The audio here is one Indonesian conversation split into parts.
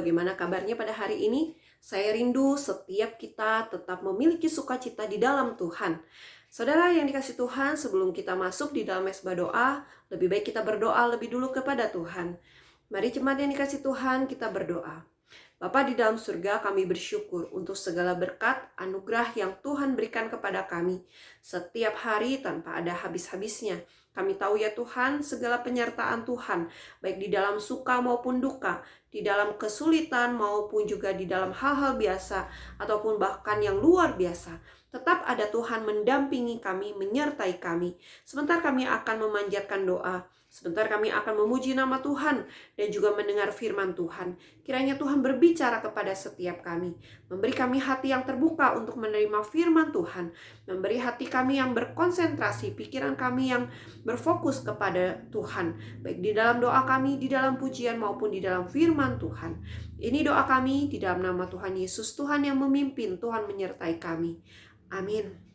bagaimana kabarnya pada hari ini? Saya rindu setiap kita tetap memiliki sukacita di dalam Tuhan. Saudara yang dikasih Tuhan, sebelum kita masuk di dalam mesbah doa, lebih baik kita berdoa lebih dulu kepada Tuhan. Mari jemaat yang dikasih Tuhan, kita berdoa. Bapa di dalam surga, kami bersyukur untuk segala berkat, anugerah yang Tuhan berikan kepada kami setiap hari tanpa ada habis-habisnya. Kami tahu ya Tuhan, segala penyertaan Tuhan, baik di dalam suka maupun duka, di dalam kesulitan maupun juga di dalam hal-hal biasa, ataupun bahkan yang luar biasa. Tetap ada Tuhan mendampingi kami, menyertai kami. Sebentar kami akan memanjatkan doa. Sebentar kami akan memuji nama Tuhan dan juga mendengar firman Tuhan. Kiranya Tuhan berbicara kepada setiap kami. Memberi kami hati yang terbuka untuk menerima firman Tuhan. Memberi hati kami yang berkonsentrasi, pikiran kami yang berfokus kepada Tuhan. Baik di dalam doa kami, di dalam pujian maupun di dalam firman Tuhan. Ini doa kami di dalam nama Tuhan Yesus, Tuhan yang memimpin, Tuhan menyertai kami. Amin.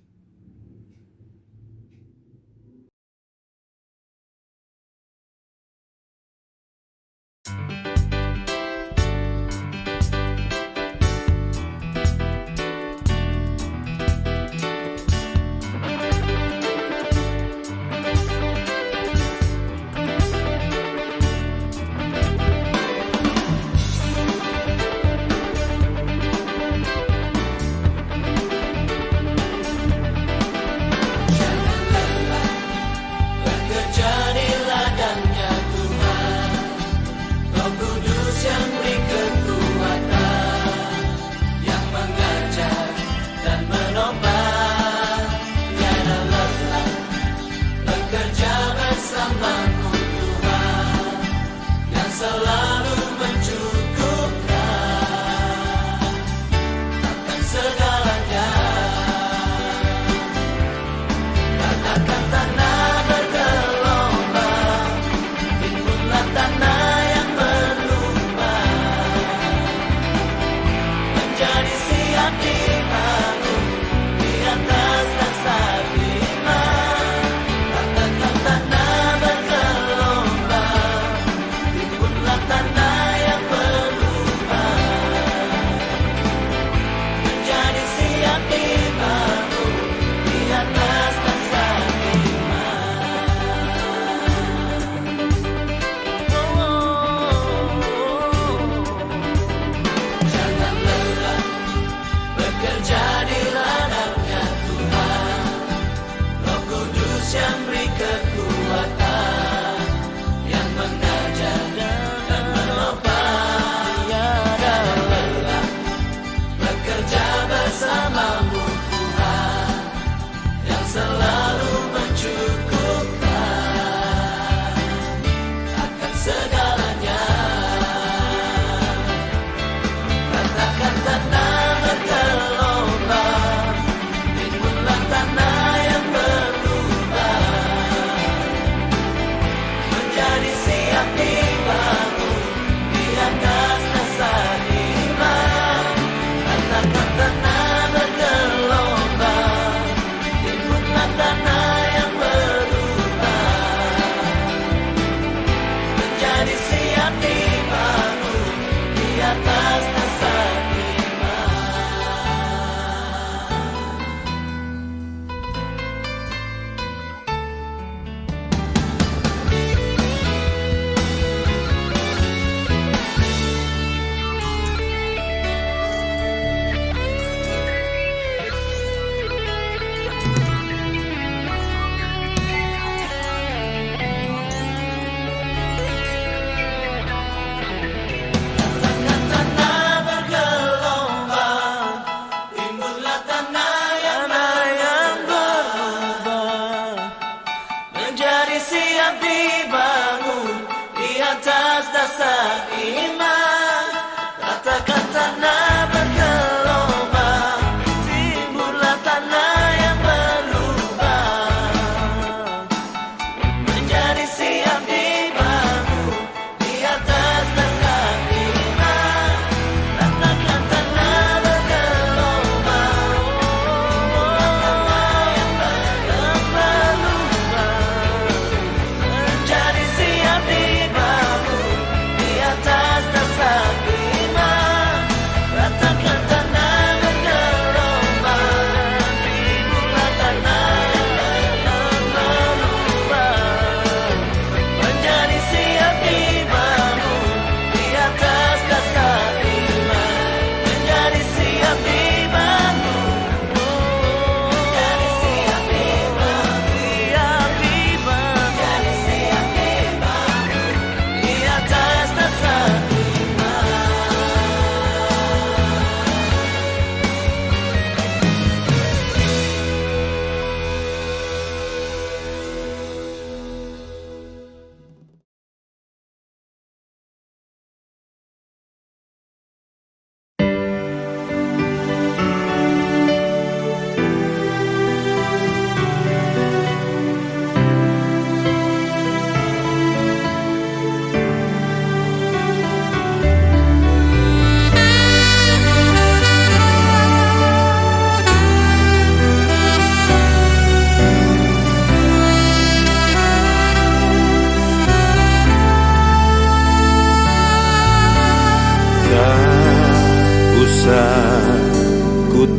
Di atas dasar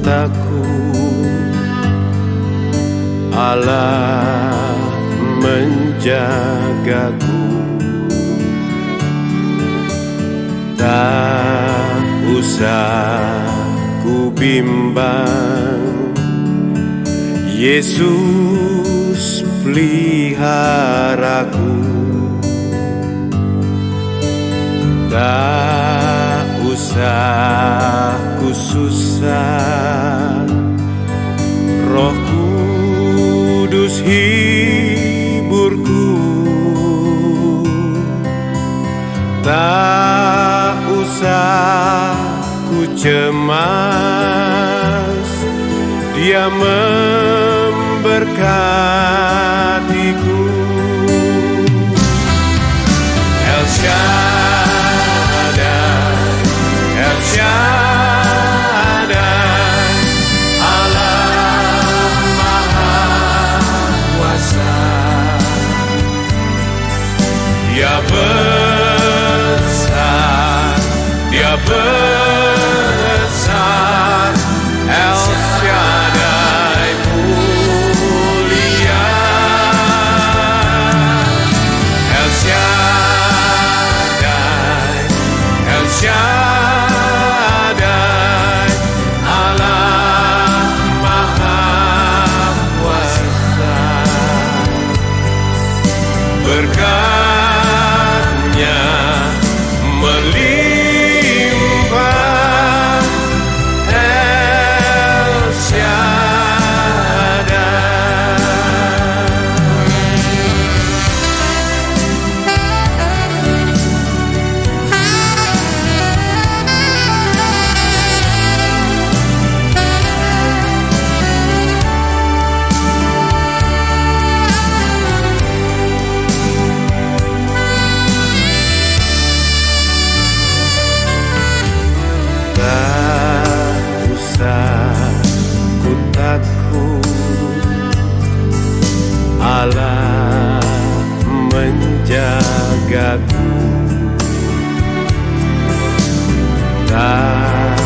takut, Allah menjagaku. Tak usah ku bimbang, Yesus peliharaku. Tak usah ku susah, Roh Kudus hiburku. Tak usah ku cemas, Dia memberkatiku. El Shaddai, El Shaddai, Allah Maha Kuasa. Dia besar, Dia besar, El Shaddai mulia. El Shaddai, El Shaddai, Allah Maha Kuasa. Berkat-Nya melimpah, El Shaddai. Tak usah ku takut, Allah menjagaku. Tak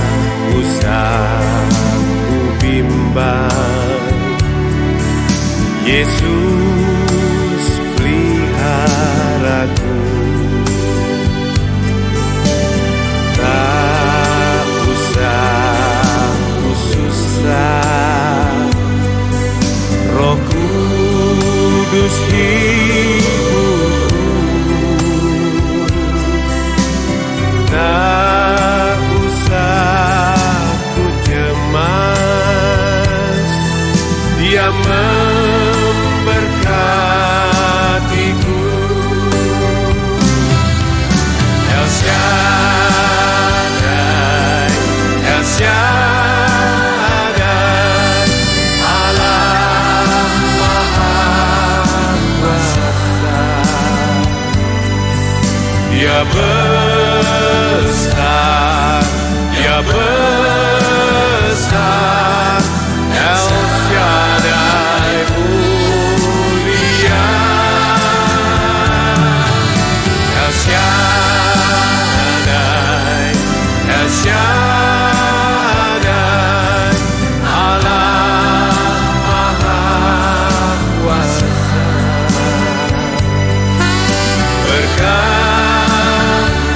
usah ku bimbang, Yesus peliharaku. Tak usah ku susah, Roh Kudus hiburku. Tak usah ku cemas, Dia memberkatiku. El Shaddai, El Shaddai, Allah Maha Kuasa. Dia besar, Dia besar, El Shaddai mulia. El Shaddai, El Shaddai, Allah Maha Kuasa. Berkat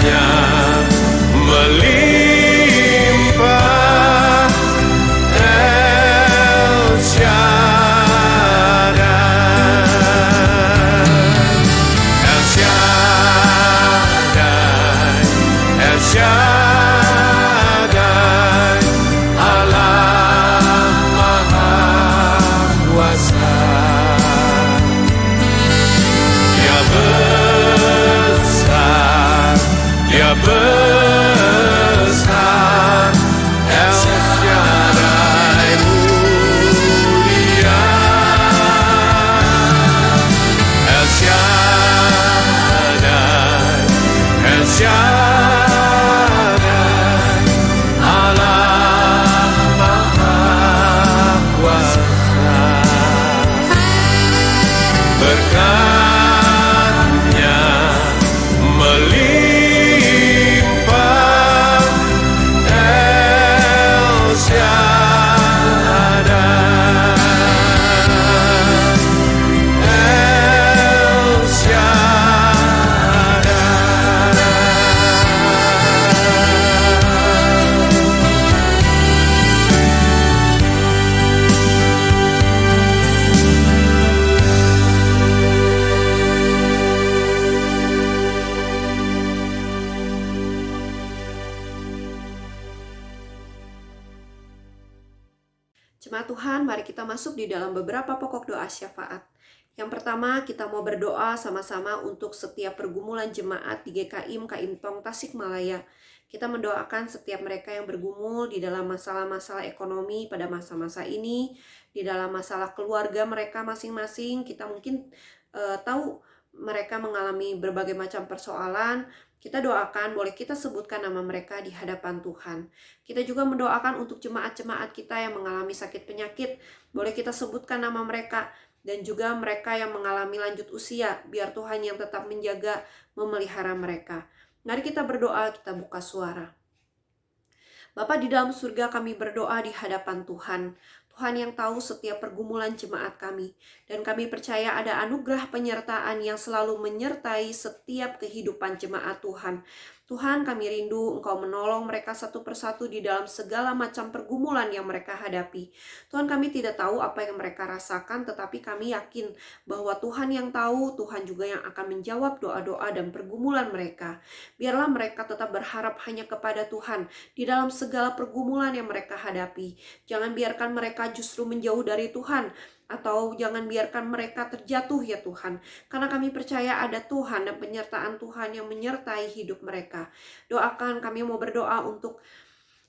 Jemaat Tuhan, mari kita masuk di dalam beberapa pokok doa syafaat. Yang pertama, kita mau berdoa sama-sama untuk setiap pergumulan jemaat di GKIM Tong Tasikmalaya. Kita mendoakan setiap mereka yang bergumul di dalam masalah-masalah ekonomi pada masa-masa ini, di dalam masalah keluarga mereka masing-masing. Kita mungkin tahu mereka mengalami berbagai macam persoalan. Kita doakan, boleh kita sebutkan nama mereka di hadapan Tuhan. Kita juga mendoakan untuk jemaat-jemaat kita yang mengalami sakit penyakit. Boleh kita sebutkan nama mereka. Dan juga mereka yang mengalami lanjut usia. Biar Tuhan yang tetap menjaga, memelihara mereka. Mari kita berdoa, kita buka suara. Bapa di dalam surga, kami berdoa di hadapan Tuhan. Tuhan yang tahu setiap pergumulan jemaat kami. Dan kami percaya ada anugerah penyertaan yang selalu menyertai setiap kehidupan jemaat Tuhan. Tuhan, kami rindu Engkau menolong mereka satu persatu di dalam segala macam pergumulan yang mereka hadapi. Tuhan, kami tidak tahu apa yang mereka rasakan, tetapi kami yakin bahwa Tuhan yang tahu, Tuhan juga yang akan menjawab doa-doa dan pergumulan mereka. Biarlah mereka tetap berharap hanya kepada Tuhan di dalam segala pergumulan yang mereka hadapi. Jangan biarkan mereka justru menjauh dari Tuhan, atau jangan biarkan mereka terjatuh ya Tuhan. Karena kami percaya ada Tuhan dan penyertaan Tuhan yang menyertai hidup mereka. Doakan, kami mau berdoa untuk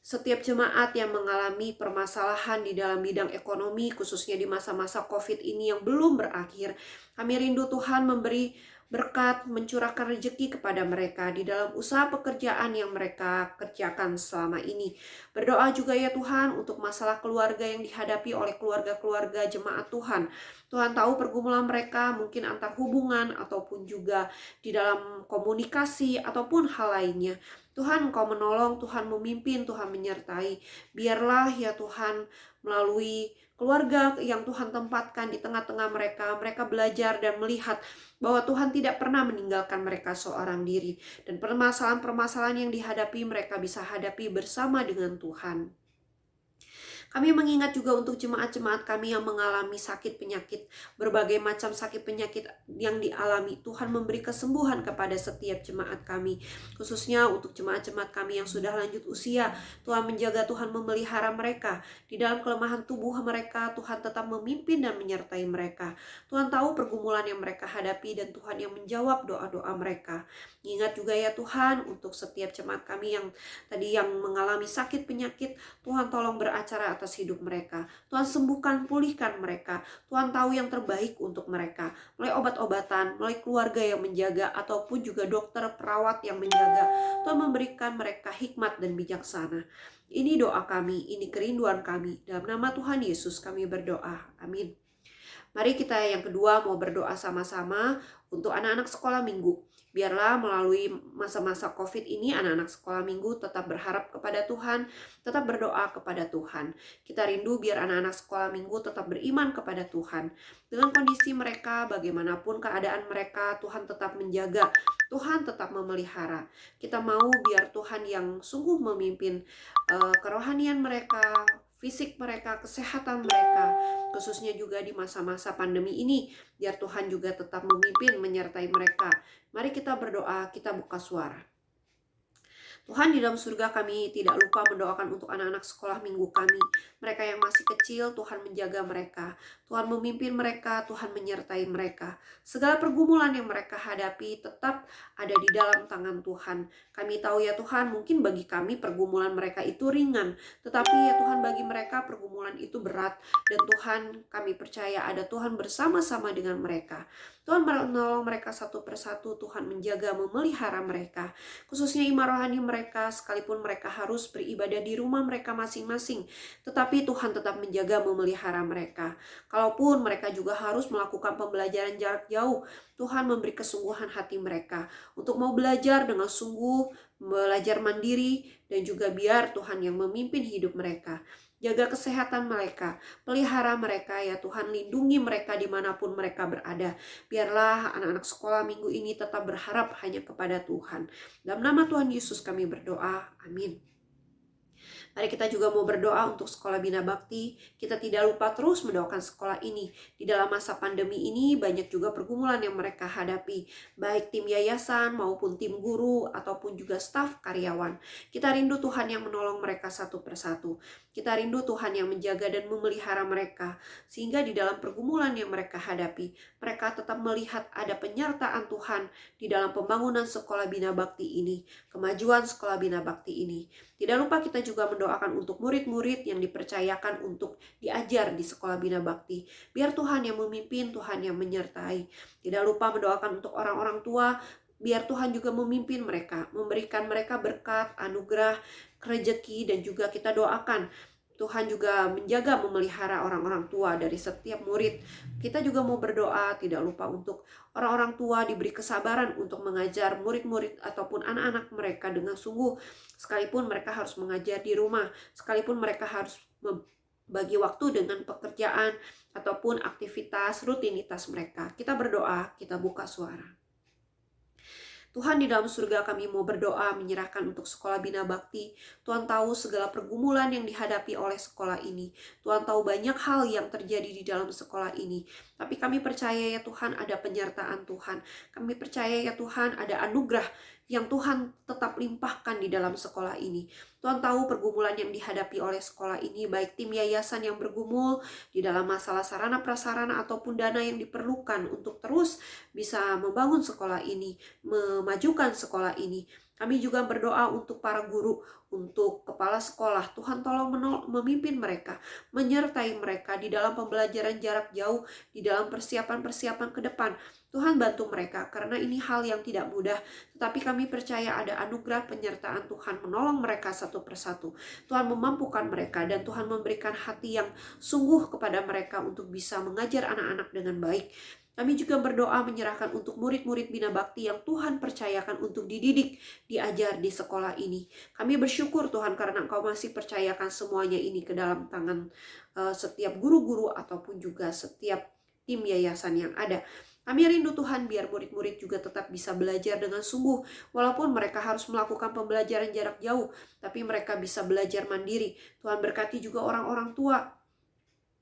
setiap jemaat yang mengalami permasalahan di dalam bidang ekonomi, khususnya di masa-masa COVID ini yang belum berakhir. Kami rindu Tuhan memberi berkat, mencurahkan rezeki kepada mereka di dalam usaha pekerjaan yang mereka kerjakan selama ini. Berdoa juga ya Tuhan untuk masalah keluarga yang dihadapi oleh keluarga-keluarga jemaat Tuhan. Tuhan tahu pergumulan mereka mungkin antar hubungan ataupun juga di dalam komunikasi ataupun hal lainnya. Tuhan, Engkau menolong, Tuhan memimpin, Tuhan menyertai. Biarlah ya Tuhan melalui keluarga yang Tuhan tempatkan di tengah-tengah mereka, mereka belajar dan melihat bahwa Tuhan tidak pernah meninggalkan mereka seorang diri. Dan permasalahan-permasalahan yang dihadapi mereka bisa hadapi bersama dengan Tuhan. Kami mengingat juga untuk jemaat-jemaat kami yang mengalami sakit penyakit, berbagai macam sakit penyakit yang dialami. Tuhan memberi kesembuhan kepada setiap jemaat kami, khususnya untuk jemaat-jemaat kami yang sudah lanjut usia. Tuhan menjaga, Tuhan memelihara mereka. Di dalam kelemahan tubuh mereka, Tuhan tetap memimpin dan menyertai mereka. Tuhan tahu pergumulan yang mereka hadapi dan Tuhan yang menjawab doa-doa mereka. Ingat juga ya Tuhan untuk setiap jemaat kami yang tadi yang mengalami sakit penyakit, Tuhan tolong beracara atas hidup mereka. Tuhan sembuhkan, pulihkan mereka. Tuhan tahu yang terbaik untuk mereka. Mulai obat-obatan, mulai keluarga yang menjaga, ataupun juga dokter, perawat yang menjaga. Tuhan memberikan mereka hikmat dan bijaksana. Ini doa kami, ini kerinduan kami. Dalam nama Tuhan Yesus kami berdoa. Amin. Mari kita yang kedua mau berdoa sama-sama untuk anak-anak sekolah minggu. Biarlah melalui masa-masa COVID ini anak-anak sekolah minggu tetap berharap kepada Tuhan, tetap berdoa kepada Tuhan. Kita rindu biar anak-anak sekolah minggu tetap beriman kepada Tuhan. Dengan kondisi mereka, bagaimanapun keadaan mereka, Tuhan tetap menjaga, Tuhan tetap memelihara. Kita mau biar Tuhan yang sungguh memimpin kerohanian mereka, fisik mereka, kesehatan mereka, khususnya juga di masa-masa pandemi ini, biar Tuhan juga tetap memimpin, menyertai mereka. Mari kita berdoa, kita buka suara. Tuhan di dalam surga, kami tidak lupa mendoakan untuk anak-anak sekolah minggu kami. Mereka yang masih kecil, Tuhan menjaga mereka. Tuhan memimpin mereka, Tuhan menyertai mereka. Segala pergumulan yang mereka hadapi tetap ada di dalam tangan Tuhan. Kami tahu ya Tuhan, mungkin bagi kami pergumulan mereka itu ringan. Tetapi ya Tuhan, bagi mereka pergumulan itu berat. Dan Tuhan, kami percaya ada Tuhan bersama-sama dengan mereka. Tuhan menolong mereka satu persatu, Tuhan menjaga, memelihara mereka. Khususnya iman rohani mereka, sekalipun mereka harus beribadah di rumah mereka masing-masing. Tetapi Tuhan tetap menjaga, memelihara mereka. Kalaupun mereka juga harus melakukan pembelajaran jarak jauh, Tuhan memberi kesungguhan hati mereka untuk mau belajar dengan sungguh, belajar mandiri, dan juga biar Tuhan yang memimpin hidup mereka. Jaga kesehatan mereka, pelihara mereka ya Tuhan, lindungi mereka dimanapun mereka berada. Biarlah anak-anak sekolah minggu ini tetap berharap hanya kepada Tuhan. Dalam nama Tuhan Yesus kami berdoa, amin. Mari kita juga mau berdoa untuk Sekolah Bina Bakti. Kita tidak lupa terus mendoakan sekolah ini. Di dalam masa pandemi ini banyak juga pergumulan yang mereka hadapi, baik tim yayasan maupun tim guru ataupun juga staf karyawan. Kita rindu Tuhan yang menolong mereka satu persatu. Kita rindu Tuhan yang menjaga dan memelihara mereka, sehingga di dalam pergumulan yang mereka hadapi, mereka tetap melihat ada penyertaan Tuhan di dalam pembangunan Sekolah Bina Bakti ini, kemajuan Sekolah Bina Bakti ini. Tidak lupa kita juga mendoakan untuk murid-murid yang dipercayakan untuk diajar di Sekolah Bina Bakti. Biar Tuhan yang memimpin, Tuhan yang menyertai. Tidak lupa mendoakan untuk orang-orang tua, biar Tuhan juga memimpin mereka, memberikan mereka berkat, anugerah, rezeki, dan juga kita doakan Tuhan juga menjaga, memelihara orang-orang tua dari setiap murid. Kita juga mau berdoa, tidak lupa untuk orang-orang tua diberi kesabaran untuk mengajar murid-murid ataupun anak-anak mereka dengan sungguh. Sekalipun mereka harus mengajar di rumah, sekalipun mereka harus bagi waktu dengan pekerjaan ataupun aktivitas rutinitas mereka. Kita berdoa, kita buka suara. Tuhan, di dalam surga kami mau berdoa menyerahkan untuk Sekolah Bina Bakti. Tuhan tahu segala pergumulan yang dihadapi oleh sekolah ini. Tuhan tahu banyak hal yang terjadi di dalam sekolah ini. Tapi kami percaya ya Tuhan ada penyertaan Tuhan. Kami percaya ya Tuhan ada anugerah yang Tuhan tetap limpahkan di dalam sekolah ini. Tuhan tahu pergumulan yang dihadapi oleh sekolah ini, baik tim yayasan yang bergumul di dalam masalah sarana prasarana ataupun dana yang diperlukan untuk terus bisa membangun sekolah ini, memajukan sekolah ini. Kami juga berdoa untuk para guru, untuk kepala sekolah. Tuhan tolong memimpin mereka, menyertai mereka di dalam pembelajaran jarak jauh, di dalam persiapan-persiapan ke depan. Tuhan bantu mereka, karena ini hal yang tidak mudah. Tetapi kami percaya ada anugerah penyertaan Tuhan menolong mereka satu persatu. Tuhan memampukan mereka dan Tuhan memberikan hati yang sungguh kepada mereka untuk bisa mengajar anak-anak dengan baik. Kami juga berdoa menyerahkan untuk murid-murid Bina Bakti yang Tuhan percayakan untuk dididik, diajar di sekolah ini. Kami bersyukur Tuhan karena Engkau masih percayakan semuanya ini ke dalam tangan setiap guru-guru ataupun juga setiap tim yayasan yang ada. Kami rindu Tuhan biar murid-murid juga tetap bisa belajar dengan sungguh. Walaupun mereka harus melakukan pembelajaran jarak jauh, tapi mereka bisa belajar mandiri. Tuhan berkati juga orang-orang tua.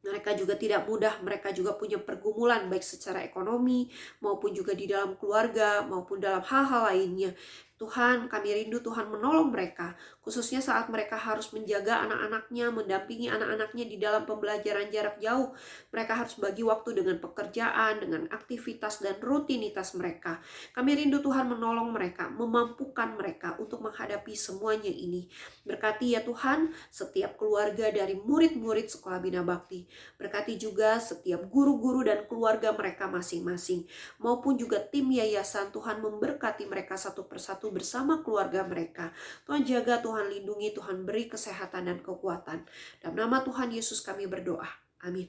Mereka juga tidak mudah, mereka juga punya pergumulan baik secara ekonomi maupun juga di dalam keluarga maupun dalam hal-hal lainnya. Tuhan, kami rindu Tuhan menolong mereka, khususnya saat mereka harus menjaga anak-anaknya, mendampingi anak-anaknya di dalam pembelajaran jarak jauh. Mereka harus bagi waktu dengan pekerjaan, dengan aktivitas dan rutinitas mereka. Kami rindu Tuhan menolong mereka, memampukan mereka untuk menghadapi semuanya ini. Berkati ya Tuhan setiap keluarga dari murid-murid Sekolah Bina Bakti. Berkati juga setiap guru-guru dan keluarga mereka masing-masing, maupun juga tim yayasan. Tuhan memberkati mereka satu persatu bersama keluarga mereka. Tuhan jaga, Tuhan lindungi, Tuhan beri kesehatan dan kekuatan. Dalam nama Tuhan Yesus kami berdoa. Amin.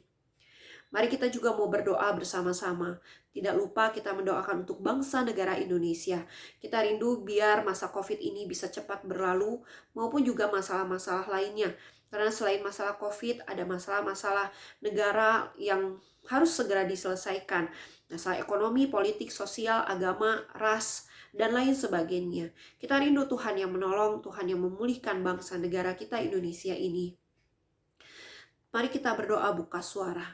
Mari kita juga mau berdoa bersama-sama. Tidak lupa kita mendoakan untuk bangsa negara Indonesia. Kita rindu biar masa COVID ini bisa cepat berlalu, maupun juga masalah-masalah lainnya. Karena selain masalah COVID, ada masalah-masalah negara yang harus segera diselesaikan. Masalah ekonomi, politik, sosial, agama, ras, dan lain sebagainya. Kita rindu Tuhan yang menolong, Tuhan yang memulihkan bangsa negara kita Indonesia ini. Mari kita berdoa buka suara.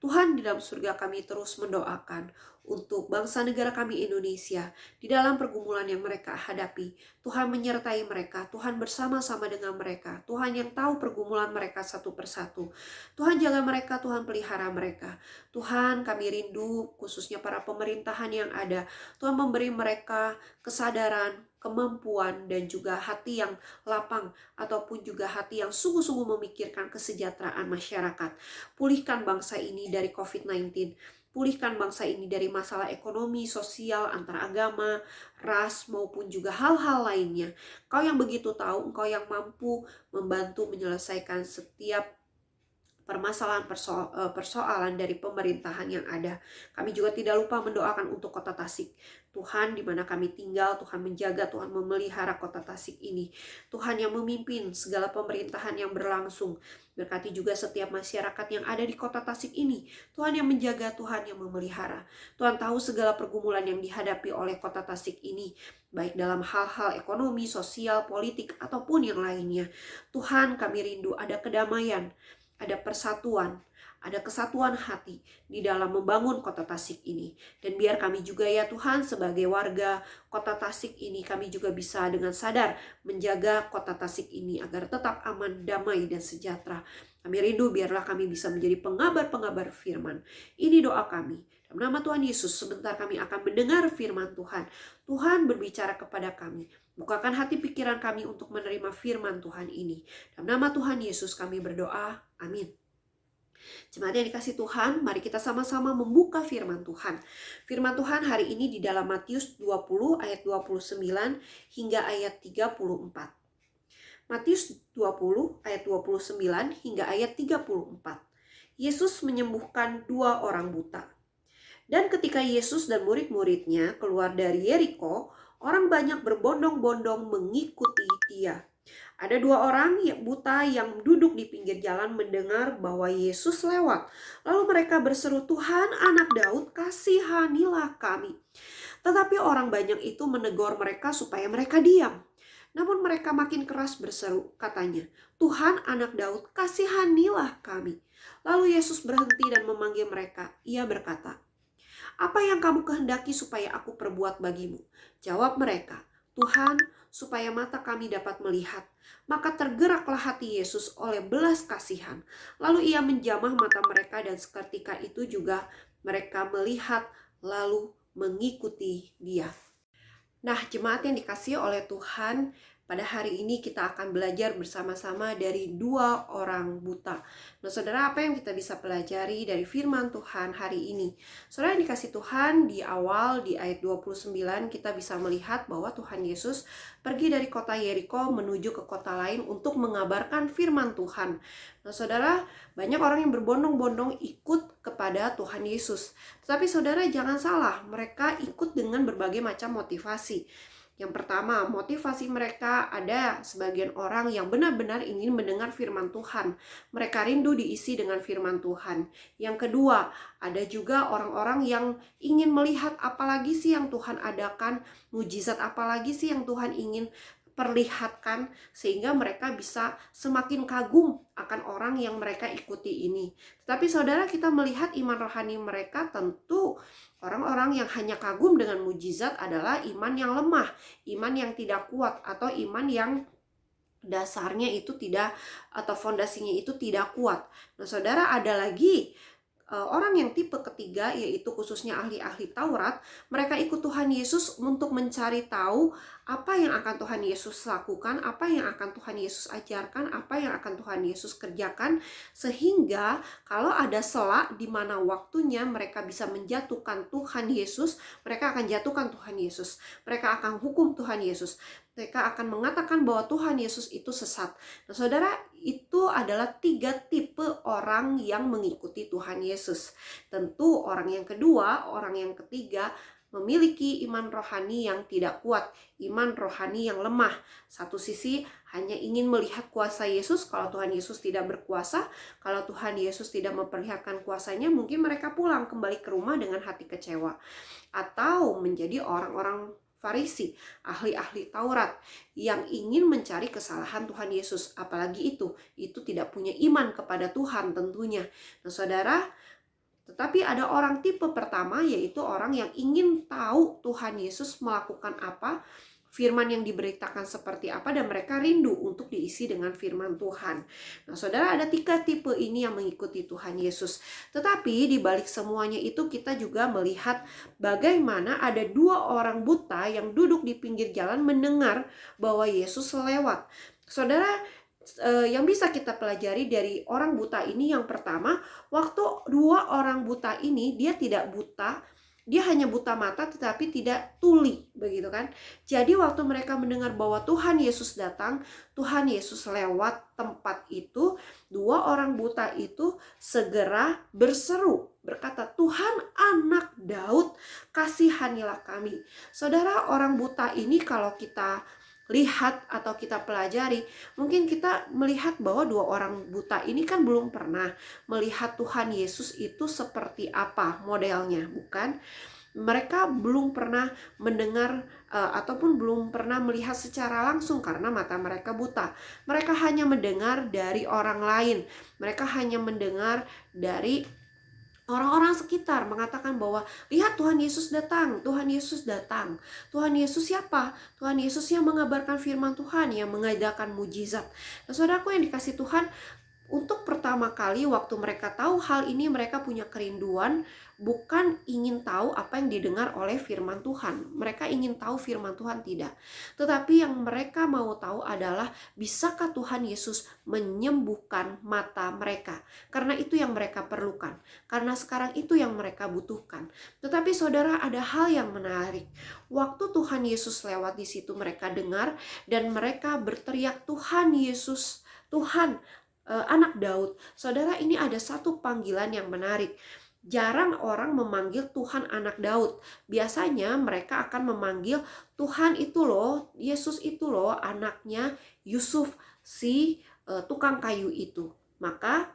Tuhan, di dalam surga kami terus mendoakan untuk bangsa negara kami Indonesia di dalam pergumulan yang mereka hadapi. Tuhan menyertai mereka, Tuhan bersama-sama dengan mereka. Tuhan yang tahu pergumulan mereka satu persatu. Tuhan jaga mereka, Tuhan pelihara mereka. Tuhan, kami rindu khususnya para pemerintahan yang ada. Tuhan memberi mereka kesadaran, kemampuan, dan juga hati yang lapang ataupun juga hati yang sungguh-sungguh memikirkan kesejahteraan masyarakat. Pulihkan bangsa ini dari COVID-19. Pulihkan bangsa ini dari masalah ekonomi, sosial, antar agama, ras, maupun juga hal-hal lainnya. Engkau yang begitu tahu, Engkau yang mampu membantu menyelesaikan setiap persoalan dari pemerintahan yang ada. Kami juga tidak lupa mendoakan untuk kota Tasik. Tuhan, di mana kami tinggal, Tuhan menjaga, Tuhan memelihara kota Tasik ini. Tuhan yang memimpin segala pemerintahan yang berlangsung. Berkati juga setiap masyarakat yang ada di kota Tasik ini. Tuhan yang menjaga, Tuhan yang memelihara. Tuhan tahu segala pergumulan yang dihadapi oleh kota Tasik ini, baik dalam hal-hal ekonomi, sosial, politik, ataupun yang lainnya. Tuhan, kami rindu ada kedamaian, ada persatuan, ada kesatuan hati di dalam membangun kota Tasik ini. Dan biar kami juga ya Tuhan sebagai warga kota Tasik ini, kami juga bisa dengan sadar menjaga kota Tasik ini agar tetap aman, damai, dan sejahtera. Kami rindu biarlah kami bisa menjadi pengabar-pengabar firman. Ini doa kami. Dalam nama Tuhan Yesus, sebentar kami akan mendengar firman Tuhan. Tuhan berbicara kepada kami. Bukakan hati pikiran kami untuk menerima firman Tuhan ini. Dalam nama Tuhan Yesus kami berdoa. Amin. Jemaat yang dikasih Tuhan, mari kita sama-sama membuka firman Tuhan. Firman Tuhan hari ini di dalam Matius 20 ayat 29 hingga ayat 34. Matius 20 ayat 29 hingga ayat 34. Yesus menyembuhkan 2 orang buta. Dan ketika Yesus dan murid-muridnya keluar dari Yeriko, orang banyak berbondong-bondong mengikuti dia. Ada 2 orang buta yang duduk di pinggir jalan mendengar bahwa Yesus lewat. Lalu mereka berseru, "Tuhan, Anak Daud, kasihanilah kami." Tetapi orang banyak itu menegur mereka supaya mereka diam. Namun mereka makin keras berseru, katanya, "Tuhan, Anak Daud, kasihanilah kami." Lalu Yesus berhenti dan memanggil mereka. Ia berkata, "Apa yang kamu kehendaki supaya aku perbuat bagimu?" Jawab mereka, "Tuhan, supaya mata kami dapat melihat." Maka tergeraklah hati Yesus oleh belas kasihan. Lalu ia menjamah mata mereka dan seketika itu juga mereka melihat lalu mengikuti dia. Nah, jemaat yang dikasihi oleh Tuhan, pada hari ini kita akan belajar bersama-sama dari 2 orang buta. Nah, saudara, apa yang kita bisa pelajari dari firman Tuhan hari ini? Saudara yang dikasih Tuhan, di awal di ayat 29 kita bisa melihat bahwa Tuhan Yesus pergi dari kota Yeriko menuju ke kota lain untuk mengabarkan firman Tuhan. Nah, saudara, banyak orang yang berbondong-bondong ikut kepada Tuhan Yesus. Tetapi saudara jangan salah, mereka ikut dengan berbagai macam motivasi. Yang pertama, motivasi mereka ada sebagian orang yang benar-benar ingin mendengar firman Tuhan. Mereka rindu diisi dengan firman Tuhan. Yang kedua, ada juga orang-orang yang ingin melihat apalagi sih yang Tuhan adakan, mujizat apalagi sih yang Tuhan ingin perlihatkan, sehingga mereka bisa semakin kagum akan orang yang mereka ikuti ini. Tetapi saudara, kita melihat iman rohani mereka, tentu orang-orang yang hanya kagum dengan mujizat adalah iman yang lemah, iman yang tidak kuat, atau iman yang dasarnya itu tidak, atau fondasinya itu tidak kuat. Nah, saudara, ada lagi orang yang tipe ketiga, yaitu khususnya ahli-ahli Taurat. Mereka ikut Tuhan Yesus untuk mencari tahu apa yang akan Tuhan Yesus lakukan, apa yang akan Tuhan Yesus ajarkan, apa yang akan Tuhan Yesus kerjakan, sehingga kalau ada celah di mana waktunya mereka bisa menjatuhkan Tuhan Yesus, mereka akan jatuhkan Tuhan Yesus. Mereka akan hukum Tuhan Yesus. Mereka akan mengatakan bahwa Tuhan Yesus itu sesat. Nah, saudara, itu adalah 3 tipe orang yang mengikuti Tuhan Yesus. Tentu orang yang kedua, orang yang ketiga memiliki iman rohani yang tidak kuat, iman rohani yang lemah. Satu sisi hanya ingin melihat kuasa Yesus. Kalau Tuhan Yesus tidak berkuasa, kalau Tuhan Yesus tidak memperlihatkan kuasanya, mungkin mereka pulang kembali ke rumah dengan hati kecewa. Atau menjadi orang-orang Farisi, ahli-ahli Taurat yang ingin mencari kesalahan Tuhan Yesus. Apalagi itu tidak punya iman kepada Tuhan tentunya. Nah, saudara, tetapi ada orang tipe pertama, yaitu orang yang ingin tahu Tuhan Yesus melakukan apa, firman yang diberitakan seperti apa, dan mereka rindu untuk diisi dengan firman Tuhan. Nah, saudara, ada 3 tipe ini yang mengikuti Tuhan Yesus. Tetapi di balik semuanya itu kita juga melihat bagaimana ada 2 orang buta yang duduk di pinggir jalan mendengar bahwa Yesus lewat. Saudara, yang bisa kita pelajari dari orang buta ini, yang pertama, waktu 2 orang buta ini, dia tidak buta Dia hanya buta mata tetapi tidak tuli, begitu kan? Jadi waktu mereka mendengar bahwa Tuhan Yesus datang, Tuhan Yesus lewat tempat itu, dua orang buta itu segera berseru, berkata, "Tuhan, Anak Daud, kasihanilah kami." Saudara, orang buta ini kalau kita lihat atau kita pelajari, mungkin kita melihat bahwa dua orang buta ini kan belum pernah melihat Tuhan Yesus itu seperti apa modelnya, bukan? Mereka belum pernah mendengar ataupun belum pernah melihat secara langsung karena mata mereka buta. Mereka hanya mendengar dari orang lain. Mereka hanya mendengar dari orang-orang sekitar mengatakan bahwa lihat Tuhan Yesus datang, Tuhan Yesus datang. Tuhan Yesus siapa? Tuhan Yesus yang mengabarkan firman Tuhan, yang mengadakan mujizat. Nah, saudaraku yang dikasih Tuhan, untuk pertama kali waktu mereka tahu hal ini, mereka punya kerinduan, bukan ingin tahu apa yang didengar oleh firman Tuhan. Mereka ingin tahu firman Tuhan, tidak. Tetapi yang mereka mau tahu adalah, bisakah Tuhan Yesus menyembuhkan mata mereka? Karena itu yang mereka perlukan. Karena sekarang itu yang mereka butuhkan. Tetapi saudara, ada hal yang menarik. Waktu Tuhan Yesus lewat di situ, mereka dengar dan mereka berteriak, "Tuhan Yesus, Tuhan, Anak Daud." Saudara, ini ada satu panggilan yang menarik. Jarang orang memanggil Tuhan Anak Daud. Biasanya mereka akan memanggil Tuhan itu loh, Yesus itu loh, anaknya Yusuf, si tukang kayu itu. Maka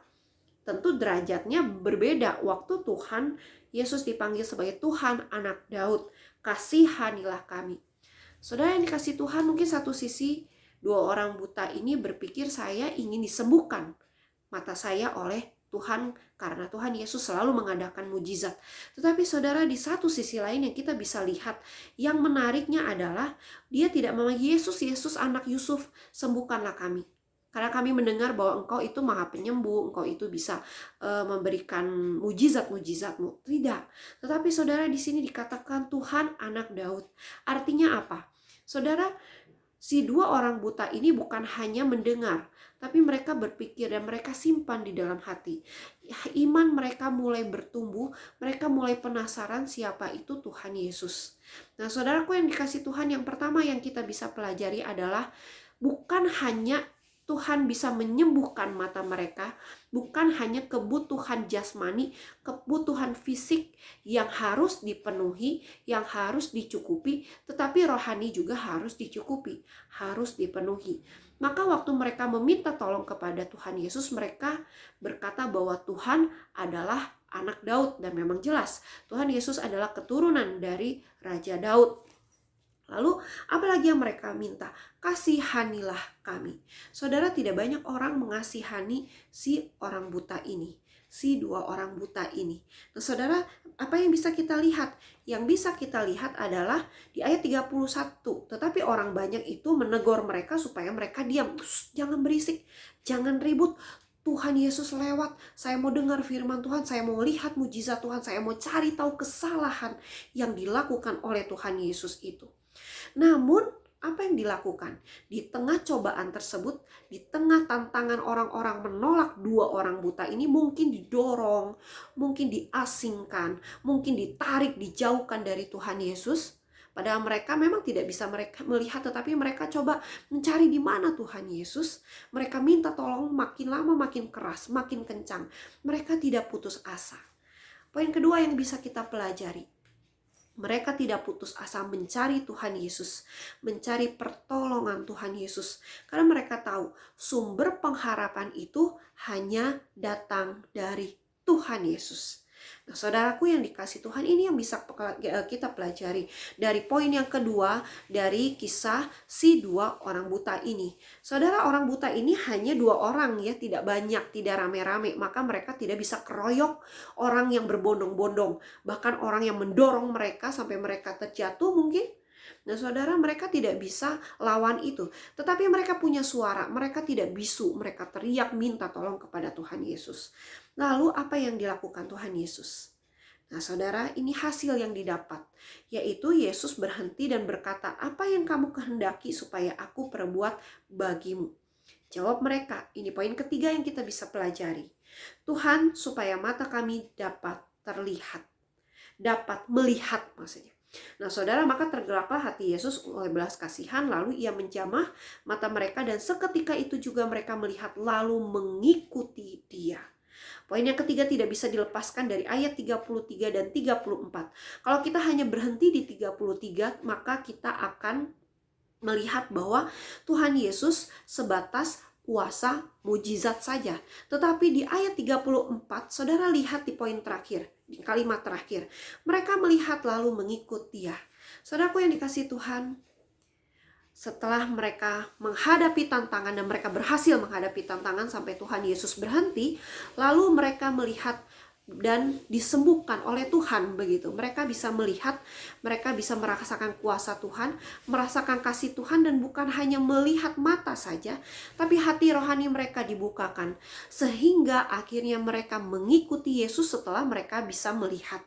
tentu derajatnya berbeda waktu Tuhan Yesus dipanggil sebagai Tuhan Anak Daud. Kasihanilah kami. Saudara yang dikasih Tuhan, mungkin satu sisi dua orang buta ini berpikir, saya ingin disembuhkan mata saya oleh Tuhan karena Tuhan Yesus selalu mengadakan mujizat. Tetapi saudara, di satu sisi lain yang kita bisa lihat, yang menariknya adalah dia tidak memanggil Yesus, Yesus anak Yusuf, sembuhkanlah kami. Karena kami mendengar bahwa Engkau itu Maha Penyembuh, Engkau itu bisa memberikan mujizat-mujizatmu. Tidak. Tetapi saudara, di sini dikatakan Tuhan Anak Daud. Artinya apa? Saudara, si dua orang buta ini bukan hanya mendengar, tapi mereka berpikir dan mereka simpan di dalam hati. Iman mereka mulai bertumbuh, mereka mulai penasaran siapa itu Tuhan Yesus. Nah, saudaraku yang dikasih Tuhan, yang pertama yang kita bisa pelajari adalah bukan hanya Tuhan bisa menyembuhkan mata mereka, bukan hanya kebutuhan jasmani, kebutuhan fisik yang harus dipenuhi, yang harus dicukupi, tetapi rohani juga harus dicukupi, harus dipenuhi. Maka waktu mereka meminta tolong kepada Tuhan Yesus, mereka berkata bahwa Tuhan adalah Anak Daud, dan memang jelas Tuhan Yesus adalah keturunan dari Raja Daud. Lalu apalagi yang mereka minta? Kasihanilah kami. Saudara, tidak banyak orang mengasihani si orang buta ini, si dua orang buta ini. Nah saudara, apa yang bisa kita lihat? Yang bisa kita lihat adalah di ayat 31. Tetapi orang banyak itu menegur mereka supaya mereka diam. Jangan berisik, jangan ribut. Tuhan Yesus lewat, saya mau dengar firman Tuhan, saya mau lihat mujizat Tuhan, saya mau cari tahu kesalahan yang dilakukan oleh Tuhan Yesus itu. Namun apa yang dilakukan? Di tengah cobaan tersebut, di tengah tantangan orang-orang menolak dua orang buta ini, mungkin didorong, mungkin diasingkan, mungkin ditarik, dijauhkan dari Tuhan Yesus. Padahal mereka memang tidak bisa mereka melihat, tetapi mereka coba mencari di mana Tuhan Yesus. Mereka minta tolong, makin lama makin keras, makin kencang. Mereka tidak putus asa. Poin kedua yang bisa kita pelajari, mereka tidak putus asa mencari Tuhan Yesus, mencari pertolongan Tuhan Yesus. Karena mereka tahu sumber pengharapan itu hanya datang dari Tuhan Yesus. Nah, saudaraku yang dikasih Tuhan, ini yang bisa kita pelajari dari poin yang kedua dari kisah si dua orang buta ini. Saudara, orang buta ini hanya dua orang ya, tidak banyak, tidak rame-rame. Maka mereka tidak bisa keroyok orang yang berbondong-bondong, bahkan orang yang mendorong mereka sampai mereka terjatuh mungkin. Nah saudara, mereka tidak bisa lawan itu. Tetapi mereka punya suara, mereka tidak bisu, mereka teriak minta tolong kepada Tuhan Yesus. Lalu apa yang dilakukan Tuhan Yesus? Nah saudara, ini hasil yang didapat, yaitu Yesus berhenti dan berkata, "Apa yang kamu kehendaki supaya aku perbuat bagimu?" Jawab mereka, ini poin ketiga yang kita bisa pelajari. "Tuhan, supaya mata kami dapat terlihat." dapat melihat maksudnya. Nah saudara, maka tergeraklah hati Yesus oleh belas kasihan, lalu ia menjamah mata mereka dan seketika itu juga mereka melihat lalu mengikuti dia. Poin yang ketiga tidak bisa dilepaskan dari ayat 33 dan 34. Kalau kita hanya berhenti di 33, maka kita akan melihat bahwa Tuhan Yesus sebatas kuasa mujizat saja. Tetapi di ayat 34, saudara lihat di poin terakhir, di kalimat terakhir. Mereka melihat lalu mengikut dia. Saudaraku yang dikasihi Tuhan, setelah mereka menghadapi tantangan dan mereka berhasil menghadapi tantangan sampai Tuhan Yesus berhenti, lalu mereka melihat dan disembuhkan oleh Tuhan begitu. Mereka bisa melihat, mereka bisa merasakan kuasa Tuhan, merasakan kasih Tuhan, dan bukan hanya melihat mata saja, tapi hati rohani mereka dibukakan sehingga akhirnya mereka mengikuti Yesus setelah mereka bisa melihat.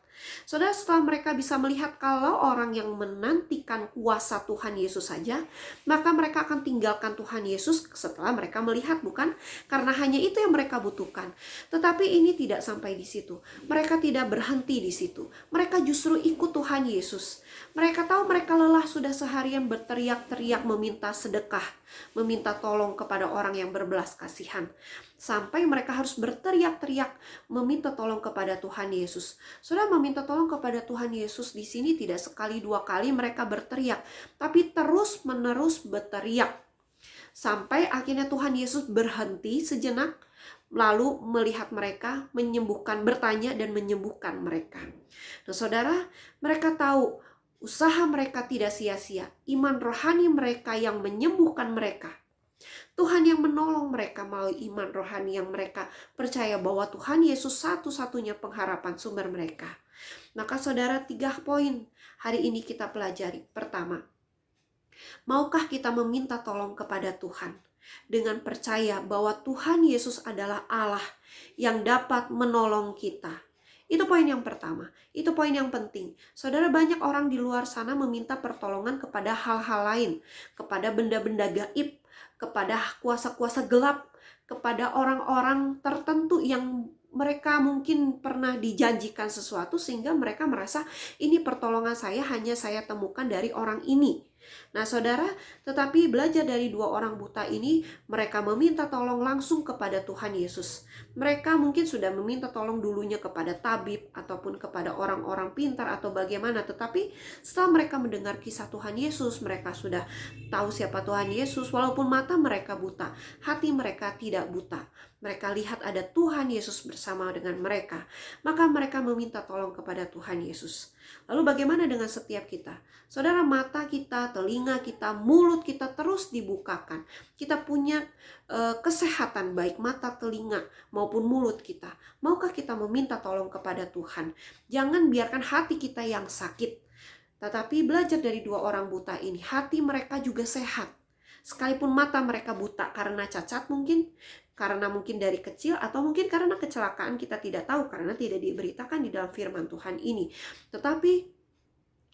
Saudara, setelah mereka bisa melihat kalau orang yang menantikan kuasa Tuhan Yesus saja, maka mereka akan tinggalkan Tuhan Yesus setelah mereka melihat, bukan? Karena hanya itu yang mereka butuhkan. Tetapi ini tidak sampai di situ. Mereka tidak berhenti di situ. Mereka justru ikut Tuhan Yesus. Mereka tahu mereka lelah sudah seharian berteriak-teriak meminta sedekah, meminta tolong kepada orang yang berbelas kasihan. Sampai mereka harus berteriak-teriak meminta tolong kepada Tuhan Yesus. Saudara, meminta tolong kepada Tuhan Yesus di sini tidak sekali dua kali mereka berteriak, tapi terus-menerus berteriak. Sampai akhirnya Tuhan Yesus berhenti sejenak, lalu melihat mereka, menyembuhkan, bertanya dan menyembuhkan mereka. Nah saudara, mereka tahu usaha mereka tidak sia-sia. Iman rohani mereka yang menyembuhkan mereka. Tuhan yang menolong mereka melalui iman rohani yang mereka percaya bahwa Tuhan Yesus satu-satunya pengharapan sumber mereka. Maka saudara, 3 poin hari ini kita pelajari. Pertama, maukah kita meminta tolong kepada Tuhan dengan percaya bahwa Tuhan Yesus adalah Allah yang dapat menolong kita? Itu poin yang pertama, itu poin yang penting. Saudara, banyak orang di luar sana meminta pertolongan kepada hal-hal lain, kepada benda-benda gaib, kepada kuasa-kuasa gelap, kepada orang-orang tertentu yang mereka mungkin pernah dijanjikan sesuatu sehingga mereka merasa ini pertolongan saya hanya saya temukan dari orang ini. Nah saudara, tetapi belajar dari 2 orang buta ini, mereka meminta tolong langsung kepada Tuhan Yesus. Mereka mungkin sudah meminta tolong dulunya kepada tabib ataupun kepada orang-orang pintar atau bagaimana, tetapi setelah mereka mendengar kisah Tuhan Yesus, mereka sudah tahu siapa Tuhan Yesus. Walaupun mata mereka buta, hati mereka tidak buta. Mereka lihat ada Tuhan Yesus bersama dengan mereka, maka mereka meminta tolong kepada Tuhan Yesus. Lalu bagaimana dengan setiap kita? Saudara, mata kita, telinga kita, mulut kita terus dibukakan. Kita punya kesehatan baik mata, telinga maupun mulut kita. Maukah kita meminta tolong kepada Tuhan? Jangan biarkan hati kita yang sakit. Tetapi belajar dari 2 orang buta ini, hati mereka juga sehat. Sekalipun mata mereka buta karena cacat mungkin, karena mungkin dari kecil, atau mungkin karena kecelakaan, kita tidak tahu karena tidak diberitakan di dalam firman Tuhan ini. Tetapi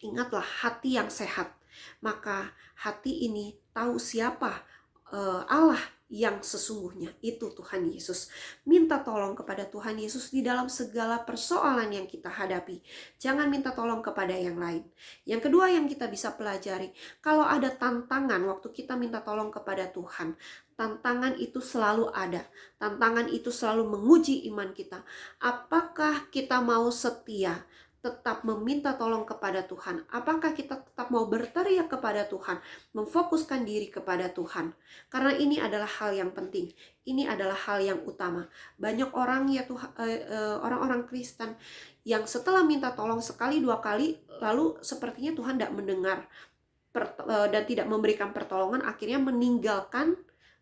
ingatlah, hati yang sehat, maka hati ini tahu siapa Allah yang sesungguhnya, itu Tuhan Yesus. Minta tolong kepada Tuhan Yesus di dalam segala persoalan yang kita hadapi. Jangan minta tolong kepada yang lain. Yang kedua yang kita bisa pelajari, kalau ada tantangan waktu kita minta tolong kepada Tuhan, tantangan itu selalu ada. Tantangan itu selalu menguji iman kita. Apakah kita mau setia tetap meminta tolong kepada Tuhan? Apakah kita tetap mau berteriak kepada Tuhan, memfokuskan diri kepada Tuhan? Karena ini adalah hal yang penting. Ini adalah hal yang utama. Banyak orang orang-orang Kristen yang setelah minta tolong sekali 2 kali, lalu sepertinya Tuhan tidak mendengar dan tidak memberikan pertolongan, akhirnya meninggalkan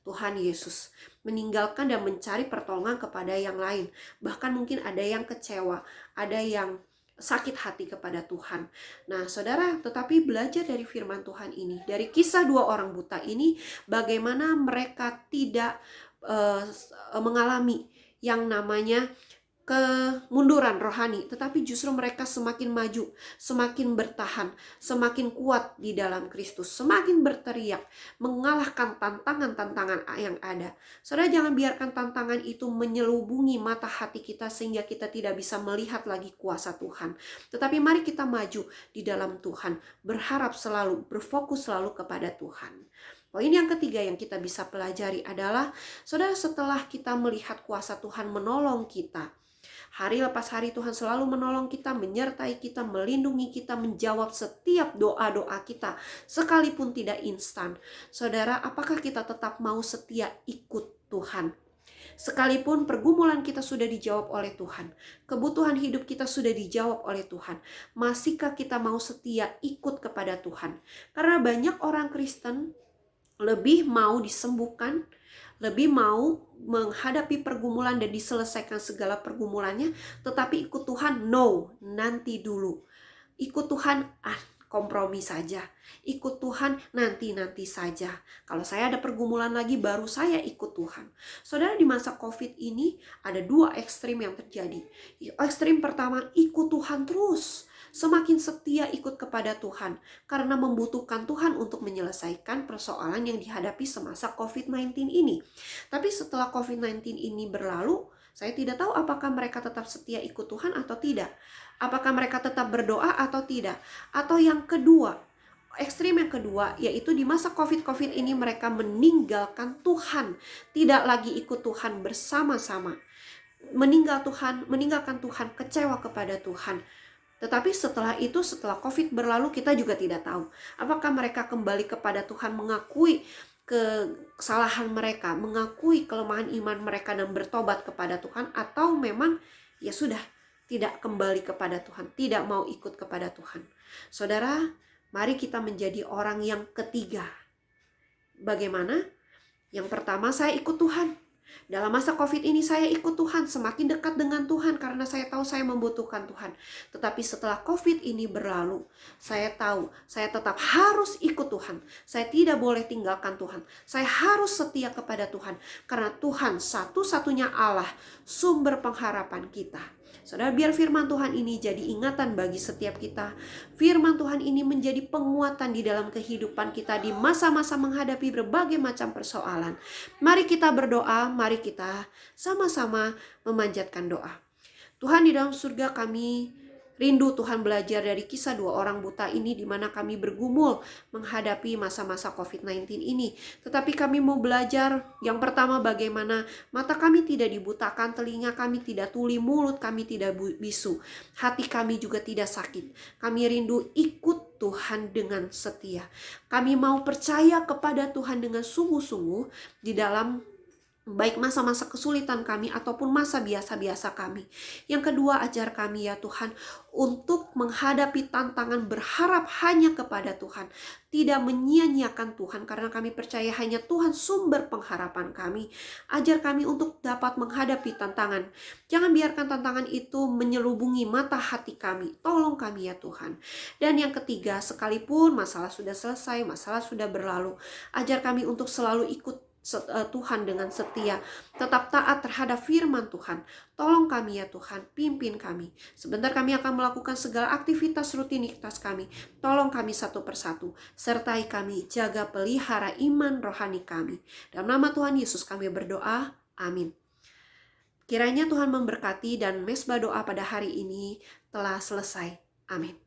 Tuhan Yesus, meninggalkan dan mencari pertolongan kepada yang lain. Bahkan mungkin ada yang kecewa, ada yang sakit hati kepada Tuhan. Nah saudara, tetapi belajar dari firman Tuhan ini, dari kisah 2 orang buta ini, bagaimana mereka tidak mengalami yang namanya kemunduran rohani, tetapi justru mereka semakin maju, semakin bertahan, semakin kuat di dalam Kristus, semakin berteriak, mengalahkan tantangan-tantangan yang ada. Saudara, jangan biarkan tantangan itu menyelubungi mata hati kita sehingga kita tidak bisa melihat lagi kuasa Tuhan. Tetapi mari kita maju di dalam Tuhan, berharap selalu, berfokus selalu kepada Tuhan. Poin yang ketiga yang kita bisa pelajari adalah, saudara, setelah kita melihat kuasa Tuhan menolong kita, hari lepas hari Tuhan selalu menolong kita, menyertai kita, melindungi kita, menjawab setiap doa-doa kita, sekalipun tidak instan. Saudara, apakah kita tetap mau setia ikut Tuhan? Sekalipun pergumulan kita sudah dijawab oleh Tuhan, kebutuhan hidup kita sudah dijawab oleh Tuhan, masihkah kita mau setia ikut kepada Tuhan? Karena banyak orang Kristen lebih mau disembuhkan, lebih mau menghadapi pergumulan dan diselesaikan segala pergumulannya, tetapi ikut Tuhan, no, nanti dulu. Ikut Tuhan, kompromi saja. Ikut Tuhan, nanti saja. Kalau saya ada pergumulan lagi, baru saya ikut Tuhan. Saudara, di masa COVID ini ada dua ekstrim yang terjadi. Ekstrim pertama, ikut Tuhan terus. Semakin setia ikut kepada Tuhan karena membutuhkan Tuhan untuk menyelesaikan persoalan yang dihadapi semasa COVID-19 ini. Tapi setelah COVID-19 ini berlalu, saya tidak tahu apakah mereka tetap setia ikut Tuhan atau tidak. Apakah mereka tetap berdoa atau tidak. Atau yang kedua, ekstrim yang kedua, yaitu di masa COVID ini mereka meninggalkan Tuhan. Tidak lagi ikut Tuhan bersama-sama. Meninggalkan Tuhan, kecewa kepada Tuhan. Tetapi setelah itu, setelah COVID berlalu, kita juga tidak tahu apakah mereka kembali kepada Tuhan, mengakui kesalahan mereka, mengakui kelemahan iman mereka dan bertobat kepada Tuhan, atau memang ya sudah tidak kembali kepada Tuhan, tidak mau ikut kepada Tuhan. Saudara, mari kita menjadi orang yang ketiga. Bagaimana? Yang pertama, saya ikut Tuhan. Dalam masa COVID ini saya ikut Tuhan, semakin dekat dengan Tuhan karena saya tahu saya membutuhkan Tuhan. Tetapi setelah COVID ini berlalu, saya tahu saya tetap harus ikut Tuhan. Saya tidak boleh tinggalkan Tuhan. Saya harus setia kepada Tuhan karena Tuhan satu-satunya Allah, sumber pengharapan kita. Saudara, biar firman Tuhan ini jadi ingatan bagi setiap kita. Firman Tuhan ini menjadi penguatan di dalam kehidupan kita di masa-masa menghadapi berbagai macam persoalan. Mari kita berdoa, mari kita sama-sama memanjatkan doa. Tuhan di dalam surga, kami rindu Tuhan belajar dari kisah dua orang buta ini di mana kami bergumul menghadapi masa-masa COVID-19 ini. Tetapi kami mau belajar yang pertama bagaimana mata kami tidak dibutakan, telinga kami tidak tuli, mulut kami tidak bisu, hati kami juga tidak sakit. Kami rindu ikut Tuhan dengan setia. Kami mau percaya kepada Tuhan dengan sungguh-sungguh di dalam baik masa-masa kesulitan kami ataupun masa biasa-biasa kami. Yang kedua, ajar kami ya Tuhan untuk menghadapi tantangan berharap hanya kepada Tuhan, tidak menyia-nyiakan Tuhan karena kami percaya hanya Tuhan sumber pengharapan kami. Ajar kami untuk dapat menghadapi tantangan. Jangan biarkan tantangan itu menyelubungi mata hati kami. Tolong kami ya Tuhan. Dan yang ketiga, sekalipun masalah sudah selesai, masalah sudah berlalu, ajar kami untuk selalu ikut Tuhan dengan setia, tetap taat terhadap firman Tuhan. Tolong kami ya Tuhan, pimpin kami. Sebentar kami akan melakukan segala aktivitas rutinitas kami. Tolong kami satu persatu, sertai kami, jaga pelihara iman rohani kami. Dalam nama Tuhan Yesus kami berdoa, amin. Kiranya Tuhan memberkati dan mesbah doa pada hari ini telah selesai. Amin.